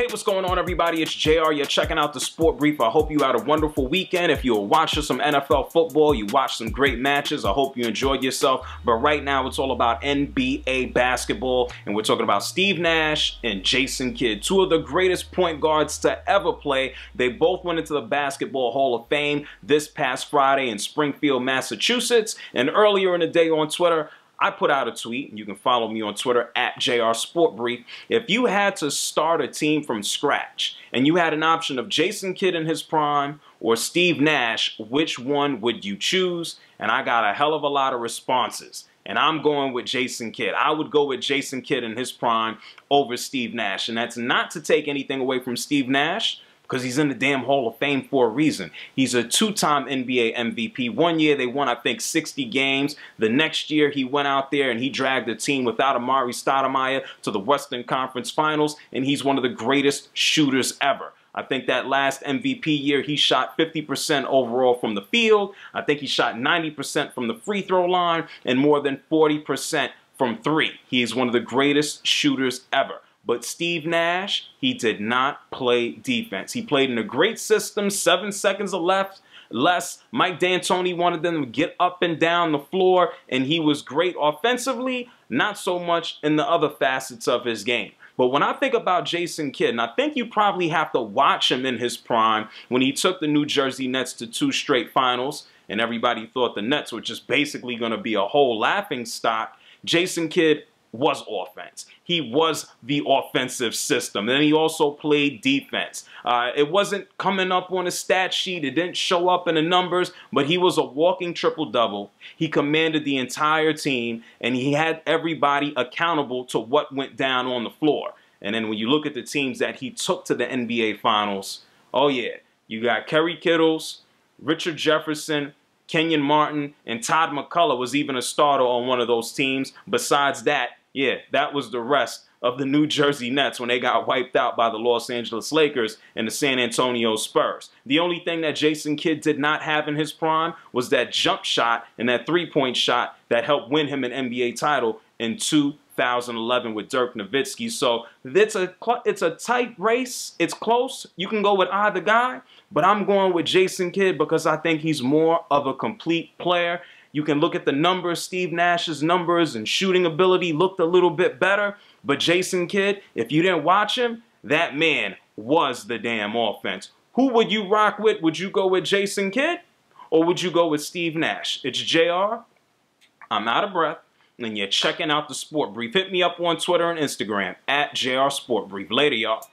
Hey, what's going on, everybody? It's JR. You're checking out the Sport Brief. I hope you had a wonderful weekend. If you were watching some NFL football, you watched some great matches. I hope you enjoyed yourself. But right now, it's all about NBA basketball, and we're talking about Steve Nash and Jason Kidd, two of the greatest point guards to ever play. They both went into the Basketball Hall of Fame this past Friday in Springfield, Massachusetts. And earlier in the day on Twitter, I put out a tweet, and you can follow me on Twitter at JRSportBrief. If you had to start a team from scratch and you had an option of Jason Kidd in his prime or Steve Nash, which one would you choose? And I got a hell of a lot of responses. And I'm going with Jason Kidd. I would go with Jason Kidd in his prime over Steve Nash. And that's not to take anything away from Steve Nash, because he's in the damn Hall of Fame for a reason. He's a two-time NBA MVP. One year they won, I think, 60 games. The next year he went out there and he dragged the team without Amari Stoudemire to the Western Conference Finals, and he's one of the greatest shooters ever. I think that last MVP year he shot 50% overall from the field. I think he shot 90% from the free throw line and more than 40% from three. He is one of the greatest shooters ever. But Steve Nash, he did not play defense. He played in a great system, 7 seconds less. Mike D'Antoni wanted them to get up and down the floor, and he was great offensively, not so much in the other facets of his game. But when I think about Jason Kidd, and I think you probably have to watch him in his prime when he took the New Jersey Nets to 2 straight finals, and everybody thought the Nets were just basically going to be a whole laughing stock. Jason Kidd was offense. He was the offensive system. And then he also played defense. It wasn't coming up on a stat sheet. It didn't show up in the numbers, but he was a walking triple-double. He commanded the entire team, and he had everybody accountable to what went down on the floor. And then when you look at the teams that he took to the NBA Finals, oh yeah, you got Kerry Kittles, Richard Jefferson, Kenyon Martin, and Todd McCullough was even a starter on one of those teams. Besides that, yeah, that was the rest of the New Jersey Nets when they got wiped out by the Los Angeles Lakers and the San Antonio Spurs. The only thing that Jason Kidd did not have in his prime was that jump shot and that three-point shot that helped win him an NBA title in 2011 with Dirk Nowitzki. So it's a tight race. It's close. You can go with either guy, but I'm going with Jason Kidd because I think he's more of a complete player. You can look at the numbers. Steve Nash's numbers and shooting ability looked a little bit better. But Jason Kidd, if you didn't watch him, that man was the damn offense. Who would you rock with? Would you go with Jason Kidd or would you go with Steve Nash? It's JR. I'm out of breath. And you're checking out the Sport Brief. Hit me up on Twitter and Instagram at JRSportBrief. Later, y'all.